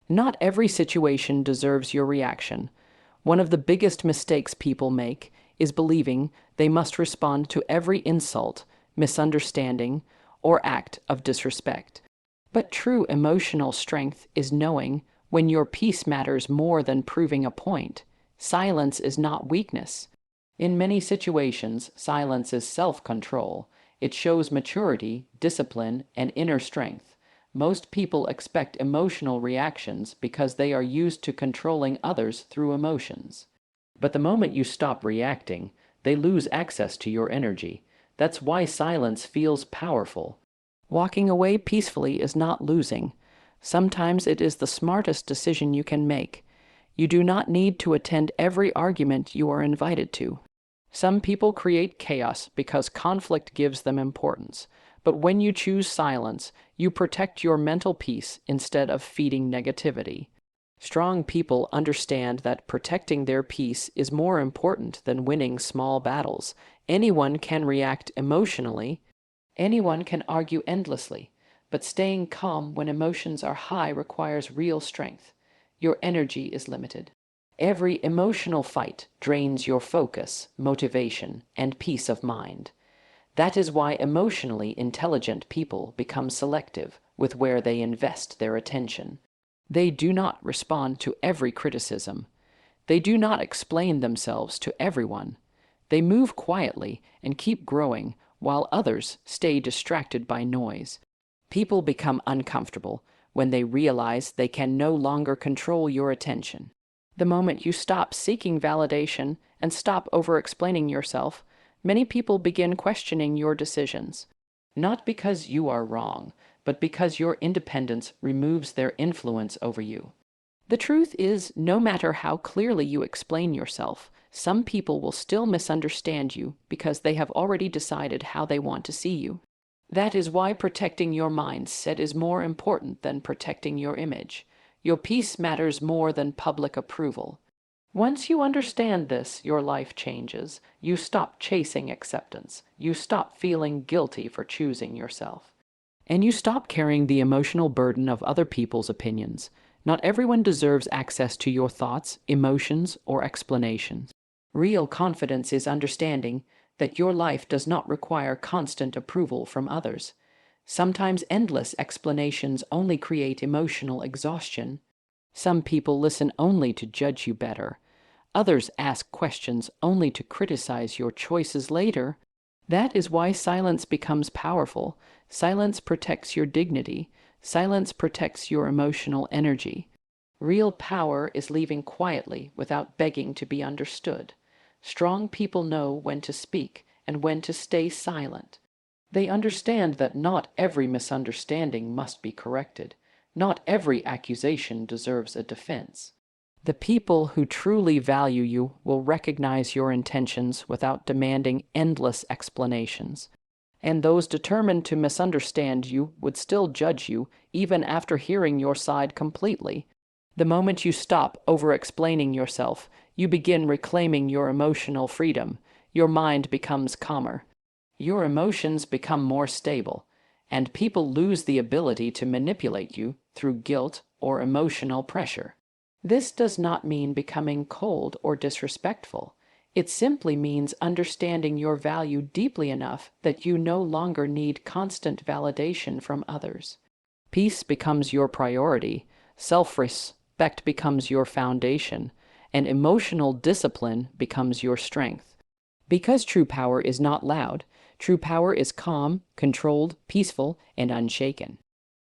Not every situation deserves your reaction. One of the biggest mistakes people make is believing they must respond to every insult, misunderstanding, or act of disrespect. But true emotional strength is knowing when your peace matters more than proving a point. Silence is not weakness. In many situations, silence is self-control. It shows maturity, discipline, and inner strength. Most people expect emotional reactions because they are used to controlling others through emotions. But the moment you stop reacting, they lose access to your energy. That's why silence feels powerful. Walking away peacefully is not losing. Sometimes it is the smartest decision you can make. You do not need to attend every argument you are invited to. Some people create chaos because conflict gives them importance. But when you choose silence, you protect your mental peace instead of feeding negativity. Strong people understand that protecting their peace is more important than winning small battles. Anyone can react emotionally. Anyone can argue endlessly. But staying calm when emotions are high requires real strength. Your energy is limited. Every emotional fight drains your focus, motivation, and peace of mind. That is why emotionally intelligent people become selective with where they invest their attention. They do not respond to every criticism. They do not explain themselves to everyone. They move quietly and keep growing while others stay distracted by noise. People become uncomfortable when they realize they can no longer control your attention. The moment you stop seeking validation and stop over-explaining yourself, many people begin questioning your decisions. Not because you are wrong, but because your independence removes their influence over you. The truth is, no matter how clearly you explain yourself, some people will still misunderstand you because they have already decided how they want to see you. That is why protecting your mindset is more important than protecting your image. Your peace matters more than public approval. Once you understand this, your life changes. You stop chasing acceptance. You stop feeling guilty for choosing yourself. And you stop carrying the emotional burden of other people's opinions. Not everyone deserves access to your thoughts, emotions, or explanations. Real confidence is understanding that your life does not require constant approval from others. Sometimes endless explanations only create emotional exhaustion. Some people listen only to judge you better. Others ask questions only to criticize your choices later. That is why silence becomes powerful. Silence protects your dignity. Silence protects your emotional energy. Real power is leaving quietly without begging to be understood. Strong people know when to speak and when to stay silent. They understand that not every misunderstanding must be corrected. Not every accusation deserves a defense. The people who truly value you will recognize your intentions without demanding endless explanations. And those determined to misunderstand you would still judge you even after hearing your side completely. The moment you stop over-explaining yourself, you begin reclaiming your emotional freedom. Your mind becomes calmer. Your emotions become more stable, and people lose the ability to manipulate you through guilt or emotional pressure. This does not mean becoming cold or disrespectful. It simply means understanding your value deeply enough that you no longer need constant validation from others. Peace becomes your priority, self-respect becomes your foundation, and emotional discipline becomes your strength. Because true power is not loud, true power is calm, controlled, peaceful, and unshaken.